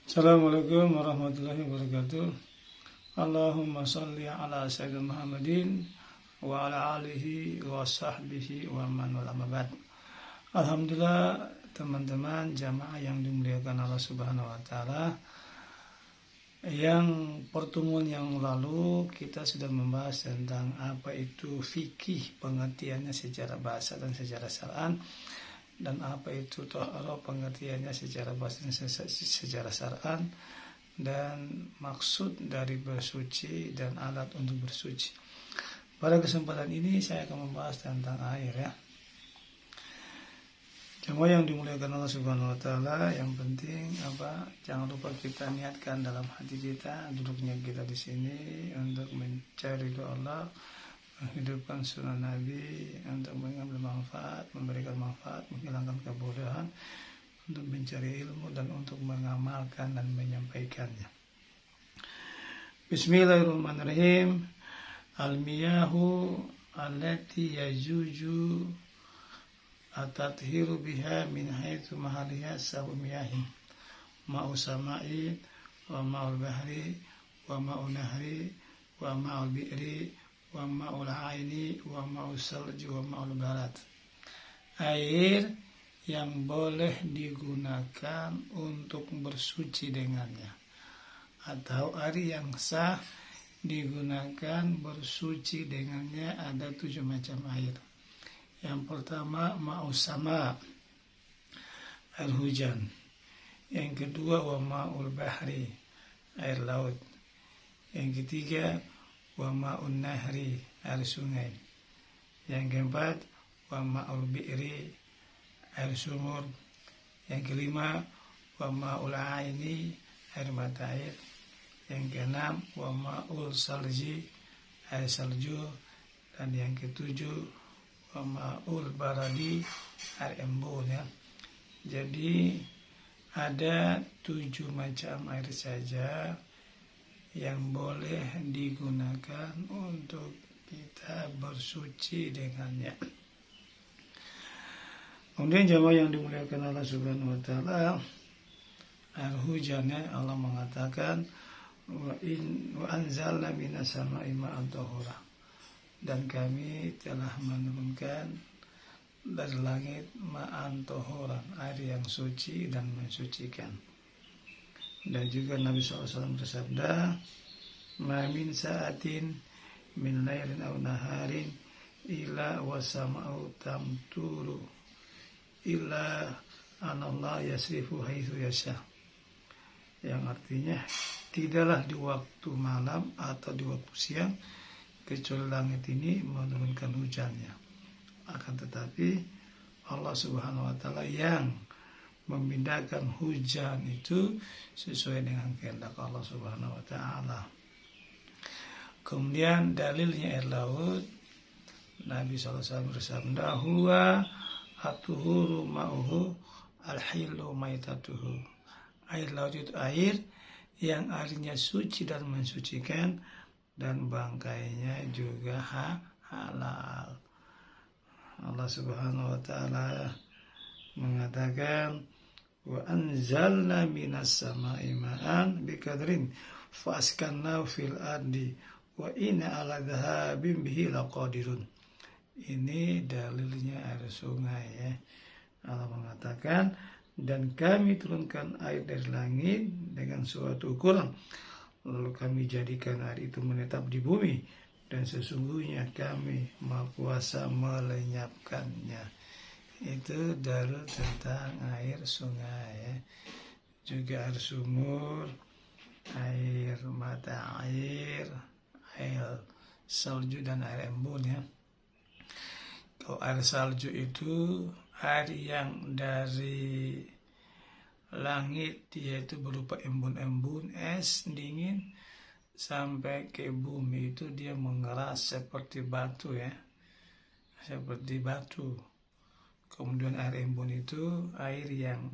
Assalamualaikum warahmatullahi wabarakatuh. Allahumma salli ala sayyidina Muhammadin wa ala alihi wa sahbihi wa man wala mabad. Alhamdulillah teman-teman jamaah yang dimuliakan Allah Subhanahu wa taala. Yang pertemuan yang lalu kita sudah membahas tentang apa itu fikih, pengertiannya secara bahasa dan secara syar'an, dan apa itu taharah, pengertiannya secara bahasa dan secara syar'an, dan maksud dari bersuci dan alat untuk bersuci. Pada kesempatan ini saya akan membahas tentang air ya. Jemaah yang dimuliakan Allah Subhanahu wa taala, yang penting jangan lupa kita niatkan dalam hati kita duduknya kita di sini untuk mencari ridho Allah, menghidupkan sunnah Nabi, untuk mengambil manfaat, memberikan manfaat, menghilangkan kebodohan, untuk mencari ilmu dan untuk mengamalkan dan menyampaikannya. Bismillahirrahmanirrahim. Al-miyahu allati yajuju at-tathiru biha min haitsu mahaliha sabu miyahi ma'u sama'i wa ma'ul bahri wa ma'u nahri wa ma'ul bi'ri wa ma'ul aini wa ma'ul salji wa ma'ul barat. Air yang boleh digunakan untuk bersuci dengannya, atau air yang sah digunakan bersuci dengannya, ada 7 macam air. Yang pertama ma'us sama, air hujan. Yang kedua wa ma'ul bahri, air laut. Yang ketiga wa ma'un nahri, air sungai. Yang keempat wa ma'ul bi'ri, air sumur. Yang kelima wa ma'ul aini, air mata air. Yang keenam wa ma'ul salji, air salju. Dan yang ketujuh wa ma'ul baradi, air embun ya. Jadi ada 7 macam air saja yang boleh digunakan untuk kita bersuci dengannya. Kemudian jemaah yang dimuliakan Allah Subhanahu wa taala, air hujan ya, Allah mengatakan wa anzalna minas sama'i ma'an tahura, dan kami telah menurunkan dari langit ma'an tahuran, air yang suci dan mensucikan. Dan juga Nabi SAW bersabda, ma min sa'atin min lailin aw naharin illa wasama'u tamturu illa anallah yasrifu haitsu yasha. Yang artinya tidaklah di waktu malam atau di waktu siang kecuali langit ini menurunkan hujannya. Akan tetapi Allah Subhanahu wa taala yang memindahkan hujan itu sesuai dengan kehendak Allah Subhanahu wa taala. Kemudian dalilnya air laut, Nabi SAW bersabda, huwa atuhuru ma'uhu al-hilu maitatuhu. Air laut itu air yang airnya suci dan mensucikan, dan bangkainya juga halal. Allah Subhanahu wa taala mengatakan wa anzalna minas sama'i ma'an biqadrin faskanna fil ardi wa inna 'ala dhahabin bihi laqadirun. Ini dalilnya air sungai ya. Allah mengatakan, dan kami turunkan air dari langit dengan suatu ukuran, lalu kami jadikan air itu menetap di bumi, dan sesungguhnya kami Maha Kuasa melenyapkannya. Itu dalil tentang air sungai ya. Juga air sumur, air mata air, air salju dan air embun ya. Kalau air salju itu air yang dari langit, yaitu berupa embun-embun es dingin sampai ke bumi, itu dia mengeras seperti batu ya, seperti batu. Kemudian air embun itu air yang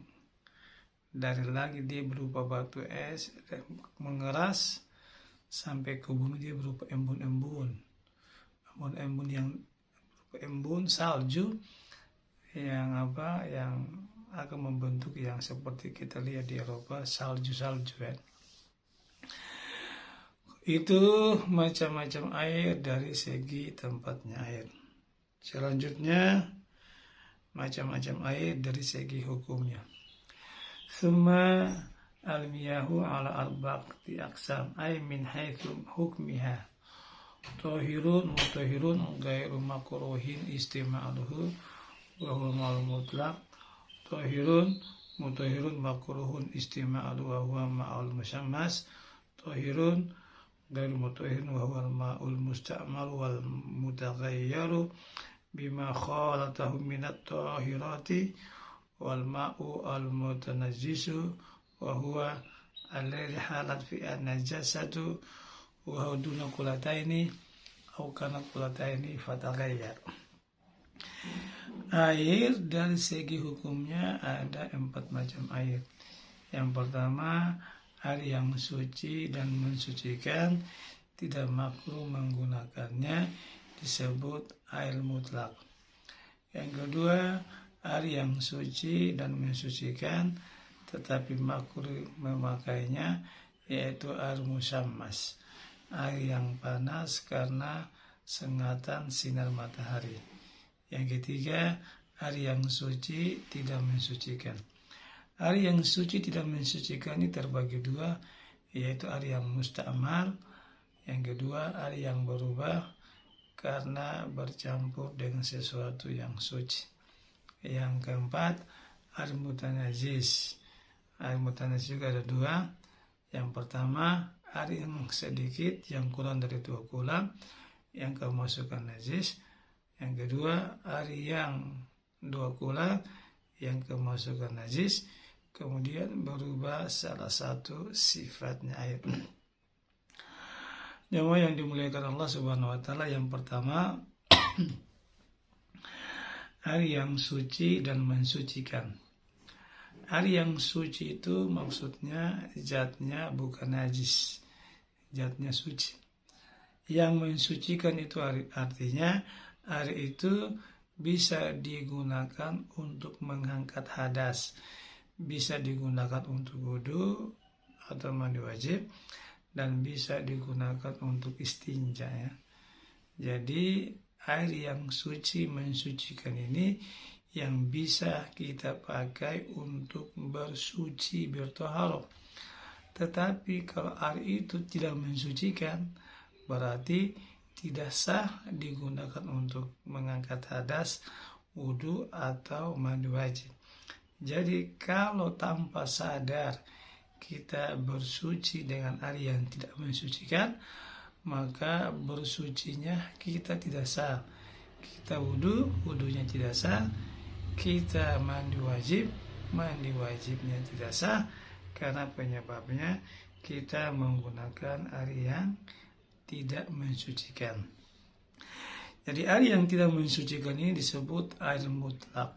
dari langit, dia berupa batu es, mengeras sampai ke bumi, dia berupa embun-embun. Embun yang berupa embun salju yang akan membentuk yang seperti kita lihat di Eropa, salju-salju kan. Itu macam-macam air dari segi tempatnya air. Selanjutnya macam-macam air dari segi hukumnya. Summa al-miyahu ala arba'ati aqsam ay min haitsu hukmiha. Tahirun mutahirun ghairu makruhin istima'aluhu wa huwa ma'al mutlaq. Tahirun mutahirun makruhun istima'aluhu wa huwa ma'al musammas. Tahirun ghairu mutahirun wa huwa ma'ul musta'mal wal mutaghayyiru bima khalatahu minat tahirati wal ma'u al mutanajjisu wa huwa alladhi halat fi an-najasatu wa huwa duna qulataini aw kana qulataini fataghayyar. Air dari segi hukumnya ada 4 macam air. Yang pertama, air yang suci dan mensucikan, tidak makruh menggunakannya, disebut air mutlak. Yang kedua, air yang suci dan mensucikan tetapi makruh memakainya, yaitu air musammas, air yang panas karena sengatan sinar matahari. Yang ketiga, air yang suci tidak mensucikan. Air yang suci tidak mensucikan ini terbagi 2, yaitu air yang musta'mal. Yang kedua, air yang berubah karena bercampur dengan sesuatu yang suci. Yang keempat, air mutanajis. Air mutanajis juga ada 2. Yang pertama, air yang sedikit, yang kurang dari 2 kulam, yang kemasukan najis. Yang kedua, air yang 2 kulam, yang kemasukan najis, kemudian berubah salah satu sifatnya air. Jemaah yang dimuliakan Allah Subhanahu wa taala, yang pertama air yang suci dan mensucikan. Air yang suci itu maksudnya zatnya bukan najis, zatnya suci. Yang mensucikan itu artinya air itu bisa digunakan untuk mengangkat hadas, bisa digunakan untuk wudu atau mandi wajib, dan bisa digunakan untuk istinja ya. Jadi air yang suci mensucikan ini yang bisa kita pakai untuk bersuci, bertoharoh. Tetapi kalau air itu tidak mensucikan, berarti tidak sah digunakan untuk mengangkat hadas, wudu atau mandi wajib. Jadi kalau tanpa sadar kita bersuci dengan air yang tidak mensucikan, maka bersucinya kita tidak sah. Kita wudu, wudunya tidak sah. Kita mandi wajib, mandi wajibnya tidak sah, karena penyebabnya kita menggunakan air yang tidak mensucikan. Jadi air yang tidak mensucikan ini disebut air mutlak,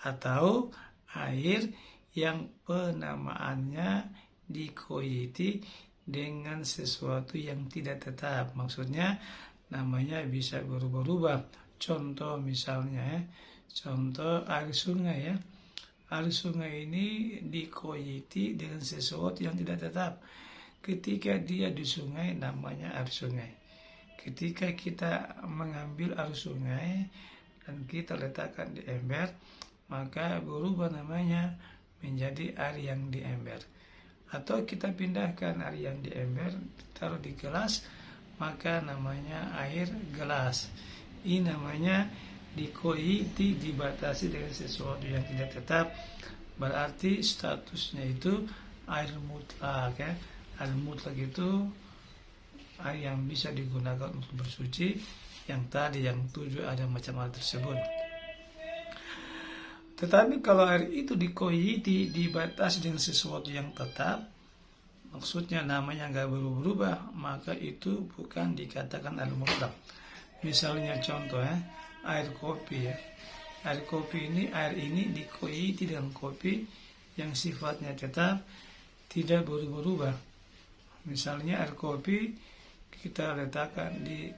atau air yang penamaannya dikoyiti dengan sesuatu yang tidak tetap. Maksudnya namanya bisa berubah-ubah. Contoh misalnya contoh air sungai ya. Air sungai ini dikoyiti dengan sesuatu yang tidak tetap. Ketika dia di sungai namanya air sungai. Ketika kita mengambil air sungai dan kita letakkan di ember, maka berubah namanya menjadi air yang di ember. Atau kita pindahkan air yang di ember, taruh di gelas, maka namanya air gelas. Ini namanya dikoyiti, dibatasi dengan sesuatu yang tidak tetap. Berarti statusnya itu air mutlak ya. Air mutlak itu air yang bisa digunakan untuk bersuci, yang tadi yang 7 ada macam hal tersebut. Tetapi kalau air itu dikoyiti, dibatasi dengan sesuatu yang tetap, maksudnya namanya nggak berubah, maka itu bukan dikatakan air mutlak. Misalnya contoh ya, air kopi ya. Air kopi ini, air ini dikoyiti dengan kopi yang sifatnya tetap, tidak berubah-ubah. Misalnya air kopi kita letakkan di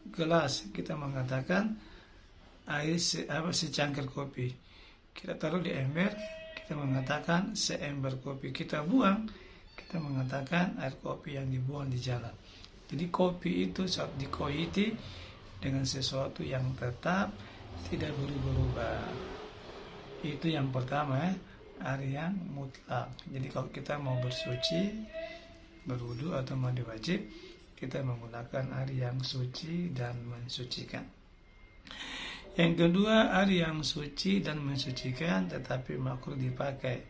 gelas, kita mengatakan air secangkir kopi. kita taruh di ember, kita mengatakan seember kopi. Kita buang, kita mengatakan air kopi yang dibuang di jalan. Jadi kopi itu saat dikoiti dengan sesuatu yang tetap, tidak berubah-ubah. Itu yang pertama, air yang mutlak. Jadi kalau kita mau bersuci, berwudu atau mandi wajib, kita menggunakan air yang suci dan mensucikan. Yang kedua, air yang suci dan mensucikan tetapi makruh dipakai,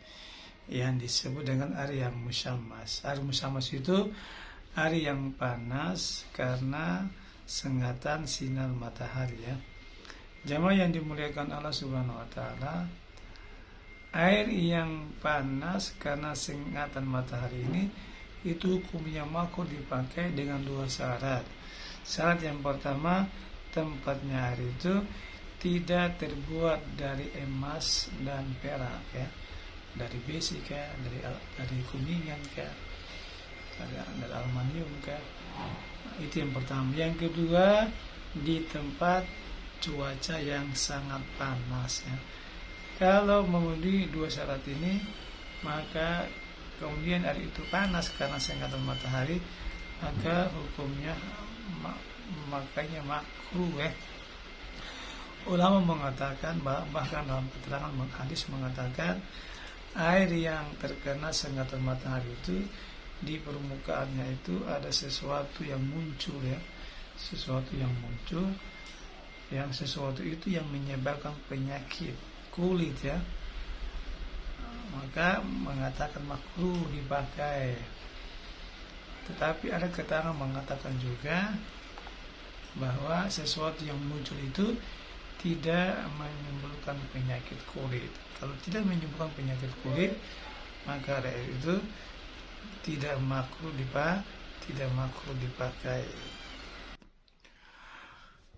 yang disebut dengan air yang musyammas. Air musyammas itu air yang panas karena sengatan sinar matahari, ya. Jamaah yang dimuliakan Allah Subhanahu wa taala, air yang panas karena sengatan matahari ini itu hukumnya makruh dipakai dengan dua syarat. Syarat yang pertama, tempatnya air itu tidak terbuat dari emas dan perak, ya, dari besi kah, dari kuningan kah, dari aluminium kah. Itu yang pertama. Yang kedua, di tempat cuaca yang sangat panas, ya. Kalau memenuhi dua syarat ini, maka kemudian air itu panas karena sengatan matahari, maka hukumnya makanya makruh, ya. Ulama mengatakan, bahkan dalam keterangan hadis mengatakan, air yang terkena sengatan matahari itu di permukaannya itu ada sesuatu yang muncul, ya, sesuatu yang muncul, yang sesuatu itu yang menyebabkan penyakit kulit, ya, maka mengatakan makruh dipakai. Tetapi ada keterangan mengatakan juga bahwa sesuatu yang muncul itu tidak menimbulkan penyakit kulit. Kalau tidak menimbulkan penyakit kulit, maka air itu tidak makruh dipakai.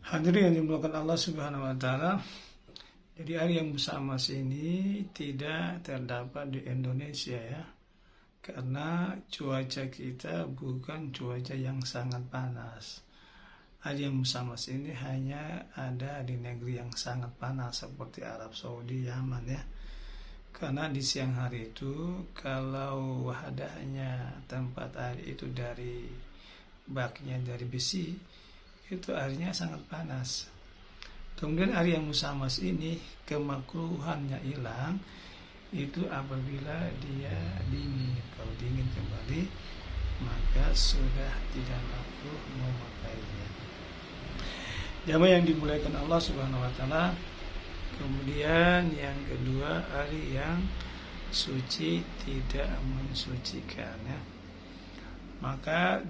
Hadirin yang dimuliakan Allah Subhanahu wa taala, jadi air yang musyammas ini tidak terdapat di Indonesia, ya. Karena cuaca kita bukan cuaca yang sangat panas. Air yang musyammas ini hanya ada di negeri yang sangat panas seperti Arab Saudi, Yaman, ya. Karena di siang hari itu kalau adanya tempat air itu dari baknya dari besi, itu airnya sangat panas. Kemudian air yang musyammas ini kemakruhannya hilang itu apabila dia dingin. Kalau dingin kembali, maka sudah tidak makruh memakainya. Jamaah yang dimuliakan Allah Subhanahu wa taala, kemudian yang kedua, air yang suci tidak mensucikan, ya. Maka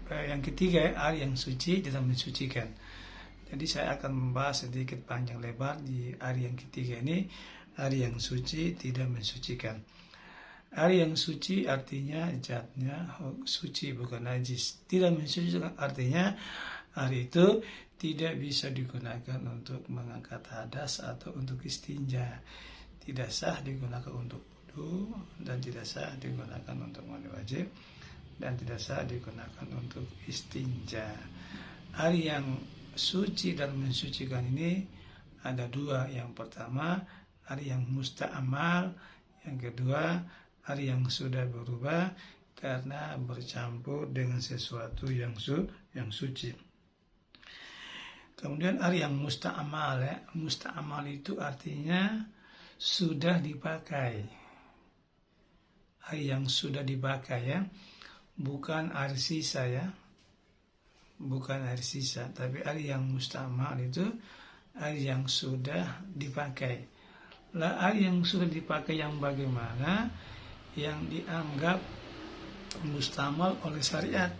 yang ketiga, air yang suci tidak mensucikan. Jadi saya akan membahas sedikit panjang lebar di air yang ketiga ini, air yang suci tidak mensucikan. Air yang suci artinya zatnya suci, bukan najis. Tidak mensucikan artinya air itu tidak bisa digunakan untuk mengangkat hadas atau untuk istinja. Tidak sah digunakan untuk wudu, dan tidak sah digunakan untuk mandi wajib, dan tidak sah digunakan untuk istinja. Air yang suci dan mensucikan ini ada dua. Yang pertama, air yang musta'mal. Yang kedua, air yang sudah berubah karena bercampur dengan sesuatu yang suci. Kemudian air yang musta'mal, ya. Musta'mal itu artinya sudah dipakai. Air yang sudah dipakai, ya. Bukan air sisa, ya. Bukan air sisa, tapi air yang musta'mal itu air yang sudah dipakai. Lah, air yang sudah dipakai yang bagaimana? Yang dianggap musta'mal oleh syariat.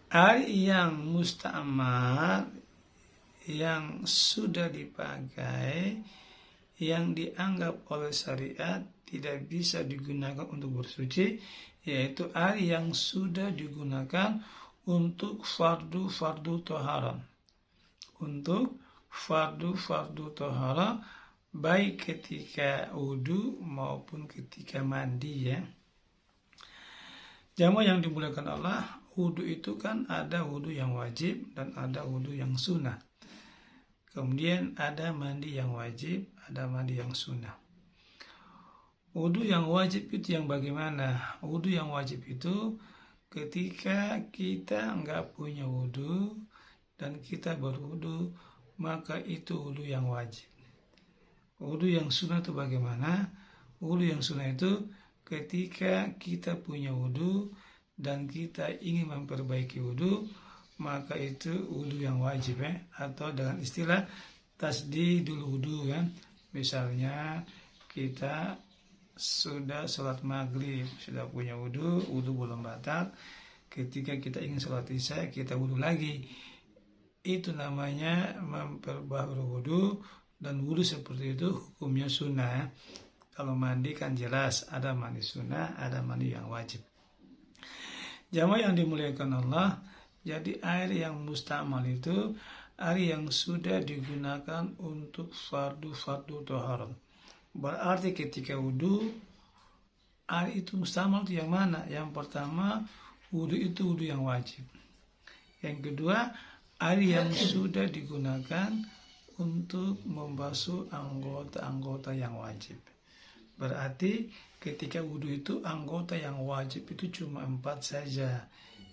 Air yang musta'mal yang sudah dipakai, yang dianggap oleh syariat tidak bisa digunakan untuk bersuci, yaitu air yang sudah digunakan untuk fardu tohara. Untuk fardu tohara, baik ketika wudu maupun ketika mandi, ya. Jamaah yang dimuliakan Allah, wudu itu kan ada wudu yang wajib dan ada wudu yang sunnah. Kemudian ada mandi yang wajib, ada mandi yang sunnah. Wudu yang wajib itu yang bagaimana? Wudu yang wajib itu ketika kita nggak punya wudu dan kita berwudu, maka itu wudu yang wajib. Wudu yang sunnah itu bagaimana? Wudu yang sunnah itu ketika kita punya wudu dan kita ingin memperbaiki wudu, maka itu wudu yang wajib ya. Atau dengan istilah tasdidul wudu kan. Misalnya kita sudah sholat maghrib, sudah punya wudu belum batal. Ketika kita ingin sholat isya, kita wudu lagi. Itu namanya memperbaharui wudu, dan wudu seperti itu hukumnya sunnah. Kalau mandi kan jelas, ada mandi sunnah, ada mandi yang wajib. Jamaah yang dimuliakan Allah, jadi air yang mustamal itu air yang sudah digunakan untuk fardu toharat. Berarti ketika wudu, air itu mustamal itu yang mana? Yang pertama, wudu itu wudu yang wajib. Yang kedua, air yang sudah digunakan untuk membasuh anggota-anggota yang wajib. Berarti ketika wudu itu anggota yang wajib itu cuma 4 saja.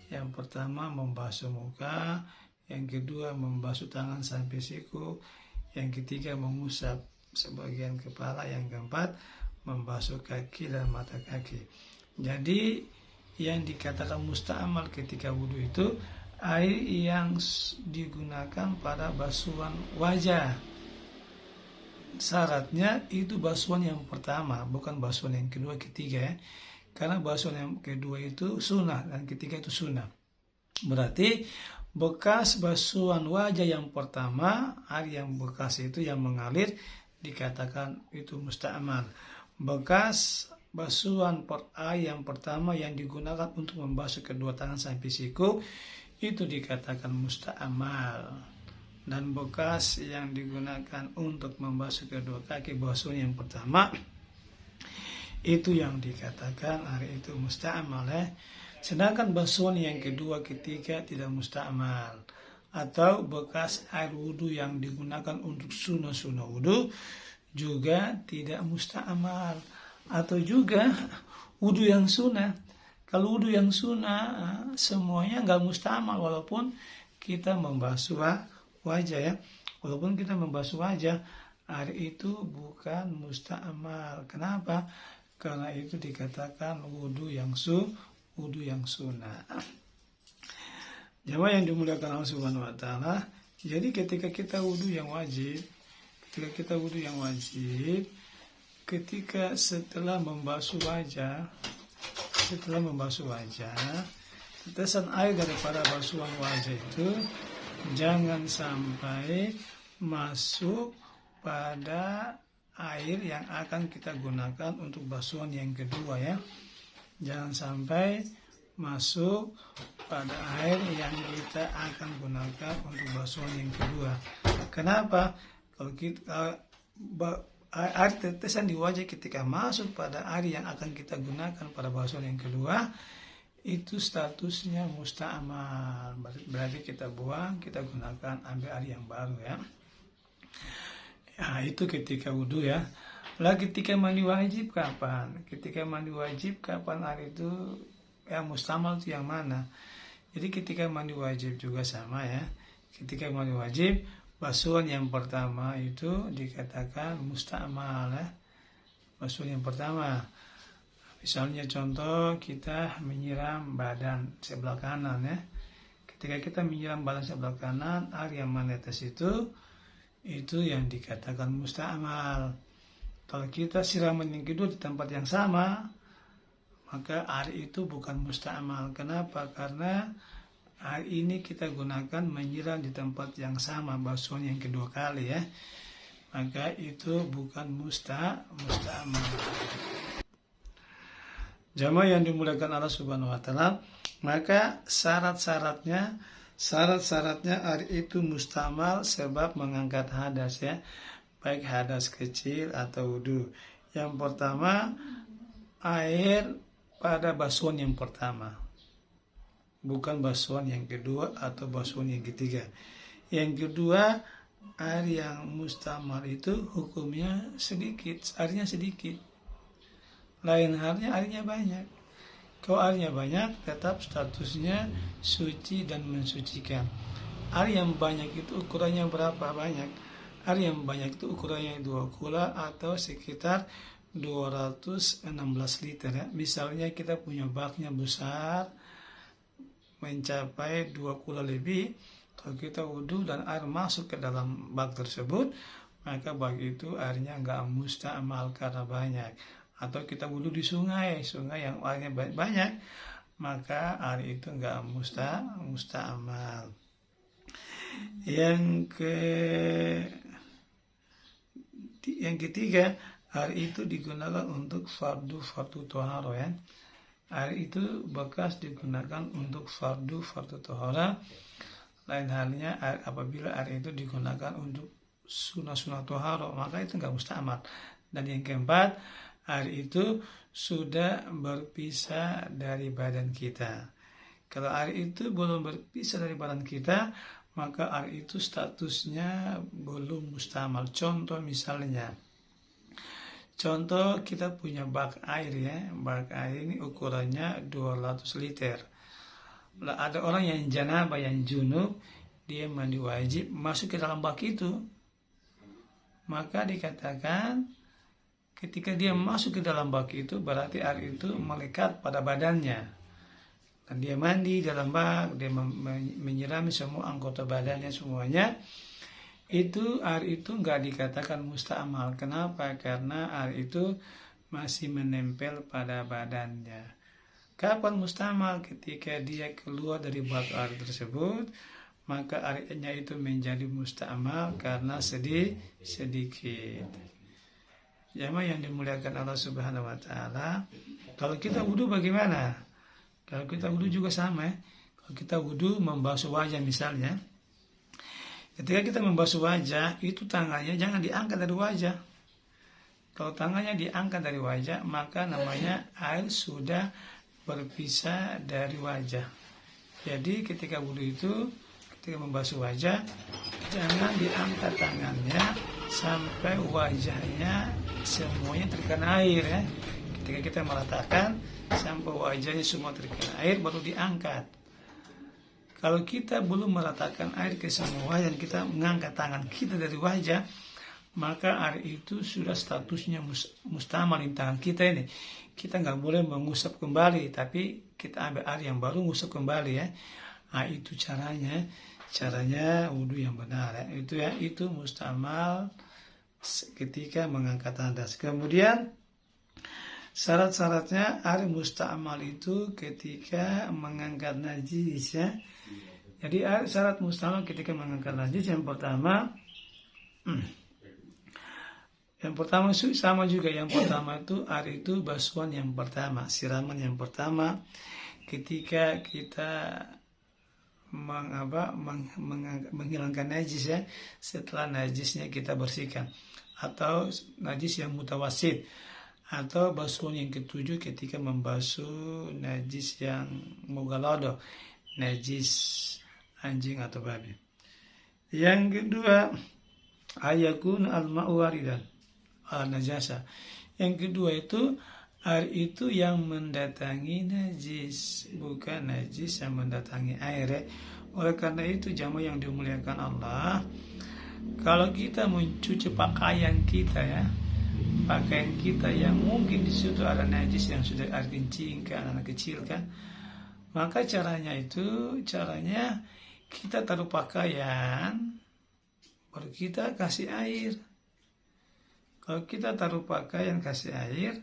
Yang pertama membasuh muka, yang kedua membasuh tangan sampai siku, yang ketiga mengusap sebagian kepala, yang keempat membasuh kaki dan mata kaki. Jadi yang dikatakan musta'mal ketika wudu itu air yang digunakan pada basuhan wajah. Syaratnya itu basuhan yang pertama, bukan basuhan yang kedua, ketiga ya. Karena basuhan yang kedua itu sunnah dan ketiga itu sunnah. Berarti bekas basuhan wajah yang pertama, air yang bekas itu yang mengalir dikatakan itu musta'mal. Bekas basuhan air yang pertama yang digunakan untuk membasuh kedua tangan sampai siku itu dikatakan musta'mal. Dan bekas yang digunakan untuk membasuh kedua kaki, basuhan yang pertama, itu yang dikatakan hari itu musta'mal ya. Sedangkan basuhan yang kedua, ketiga tidak musta'mal. Atau bekas air wudu yang digunakan untuk sunnah wudu juga tidak musta'mal. Atau juga wudu yang sunnah. Kalau wudu yang sunnah semuanya nggak musta'mal, walaupun kita membasuh wajah ya. Walaupun kita membasuh wajah, air itu bukan musta'mal. Kenapa? Karena itu dikatakan wudu yang sunnah. Jamaah yang dimuliakan Allah Subhanahu wa taala, jadi ketika kita wudu yang wajib, ketika setelah membasuh wajah, tetesan air daripada basuhan wajah itu jangan sampai masuk pada air yang akan kita gunakan untuk basuhan yang kedua ya. Jangan sampai masuk pada air yang kita akan gunakan untuk basuhan yang kedua. Kenapa? Kalau kita air tetesan di wajah ketika masuk pada air yang akan kita gunakan pada basuhan yang kedua, itu statusnya musta'mal. Berarti kita buang, kita gunakan, ambil air yang baru ya. Ya, itu ketika wudu ya. Lah ketika mandi wajib kapan? Ketika mandi wajib kapan air itu yang musta'mal itu yang mana? Jadi ketika mandi wajib juga sama ya. Ketika mandi wajib, basuhan yang pertama itu dikatakan musta'mal ya. Basuhan yang pertama, misalnya contoh kita menyiram badan sebelah kanan ya. Ketika kita menyiram badan sebelah kanan, air yang menetes itu yang dikatakan musta'mal. Kalau kita siraman yang kedua di tempat yang sama, maka air itu bukan musta'mal. Kenapa? Karena air ini kita gunakan menyiram di tempat yang sama, basuhan yang kedua kali ya. Maka itu bukan musta'mal. Jamaah yang dimuliakan Allah Subhanahu wa taala, maka syarat-syaratnya air itu musta'mal sebab mengangkat hadas ya, baik hadas kecil atau wudu. Yang pertama, air pada basuhan yang pertama, bukan basuhan yang kedua atau basuhan yang ketiga. Yang kedua, air yang mustamal itu hukumnya sedikit, airnya sedikit. Lain halnya airnya banyak. Kalau airnya banyak, tetap statusnya suci dan mensucikan. Air yang banyak itu ukurannya berapa banyak? Air yang banyak itu ukurannya 2 kula atau sekitar 216 liter ya. Misalnya kita punya baknya besar, mencapai 2 kula lebih. Kalau kita wudhu dan air masuk ke dalam bak tersebut, maka bak itu airnya nggak mustamal karena banyak. Atau kita wudhu di sungai yang airnya banyak, maka air itu nggak mustamal. Yang ketiga, air itu digunakan untuk fardu toharo ya. Air itu bekas digunakan untuk fardu tohara. Lain halnya apabila air itu digunakan untuk sunnah toharo, maka itu nggak mustamal. Dan yang keempat, air itu sudah berpisah dari badan kita. Kalau air itu belum berpisah dari badan kita, maka air itu statusnya belum mustamal. Contoh misalnya, kita punya bak air ya. Bak air ini ukurannya 200 liter. Ada orang yang janabah, yang junub, dia mandi wajib masuk ke dalam bak itu. Maka dikatakan ketika dia masuk ke dalam bak itu, berarti air itu melekat pada badannya. Dan dia mandi dalam bak, dia menyirami semua anggota badannya semuanya. Itu air itu nggak dikatakan mustamal. Kenapa? Karena air itu masih menempel pada badannya. Kapan mustamal? Ketika dia keluar dari bak air tersebut, maka airnya itu menjadi mustamal karena sedikit. Jamaah yang dimuliakan Allah Subhanahu wa taala, kalau kita wudu bagaimana? Kalau kita wudu juga sama ya. Kalau kita wudu membasuh wajah misalnya, ketika kita membasuh wajah, itu tangannya jangan diangkat dari wajah. Kalau tangannya diangkat dari wajah, maka namanya air sudah berpisah dari wajah. Jadi ketika wudu itu, ketika membasuh wajah, jangan diangkat tangannya sampai wajahnya semuanya terkena air ya. Ketika kita meratakan sampai wajahnya semua terkena air, baru diangkat. Kalau kita belum meratakan air ke semua dan kita mengangkat tangan kita dari wajah, maka air itu sudah statusnya mustamal di tangan kita ini. Kita nggak boleh mengusap kembali, tapi kita ambil air yang baru, ngusap kembali ya. Nah, itu caranya wudhu yang benar ya. Itu mustamal ketika mengangkat tandas. Kemudian syarat-syaratnya air mustamal itu ketika mengangkat najis ya. Jadi syarat mustamal ketika mengangkat najis yang pertama sama juga. Yang pertama itu air itu basuhan yang pertama, siraman yang pertama ketika kita menghilangkan najis ya, setelah najisnya kita bersihkan, atau najis yang mutawasid, atau basuhan yang ketujuh ketika membasuh najis yang mughalladhah, najis anjing atau babi. Yang kedua, ayakun al-ma'u waridan al-najasa. Yang kedua itu air itu yang mendatangi najis, bukan najis yang mendatangi air. Oleh karena itu jamaah yang dimuliakan Allah, kalau kita mencuci pakaian kita ya, pakaian kita yang mungkin di situ ada najis yang sudah air kencing kan, anak kecil kan, maka caranya kita taruh pakaian baru kita kasih air. Kalau kita taruh pakaian kasih air,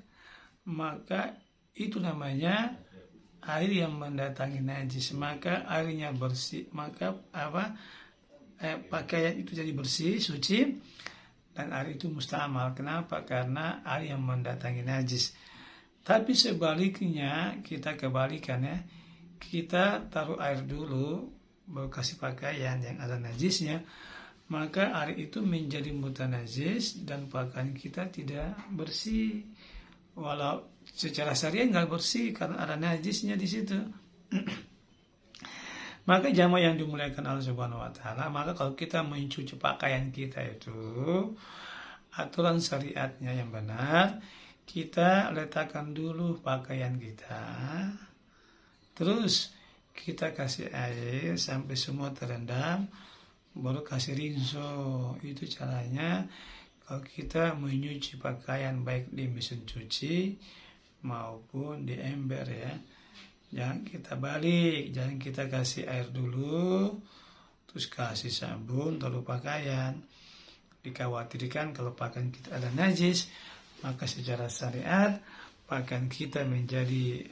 maka itu namanya air yang mendatangi najis, maka airnya bersih, maka pakaian itu jadi bersih, suci, dan air itu mustamal. Kenapa? Karena air yang mendatangi najis. Tapi sebaliknya kita kebalikan ya, kita taruh air dulu baru kasih pakaian yang ada najisnya, maka air itu menjadi mutanajis dan pakaian kita tidak bersih. Walau secara syariah nggak bersih karena ada najisnya di situ. Maka jamaah yang dimuliakan Allah Subhanahu wa taala, maka kalau kita mencuci pakaian kita itu aturan syariatnya yang benar, kita letakkan dulu pakaian kita. Terus kita kasih air sampai semua terendam, baru kasih rinso. Itu caranya kalau kita menyuci pakaian baik di mesin cuci maupun di ember ya. Jangan kita balik, jangan kita kasih air dulu, terus kasih sabun, lalu pakaian. Dikhawatirkan kalau pakaian kita ada najis, maka secara syariat pakaian kita menjadi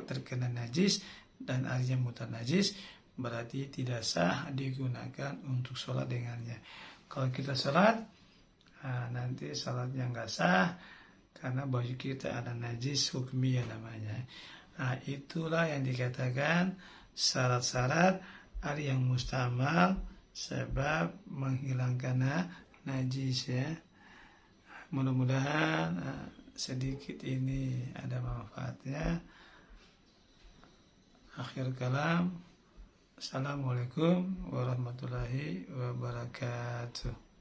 terkena najis dan airnya mutar najis, berarti tidak sah digunakan untuk sholat dengannya. Kalau kita sholat, nanti sholatnya nggak sah karena baju kita ada najis hukmiyah namanya. Itulah yang dikatakan syarat-syarat air yang mustamal sebab menghilangkan najis ya. Mudah-mudahan sedikit ini ada manfaatnya. Akhir kalam. Assalamualaikum warahmatullahi wabarakatuh.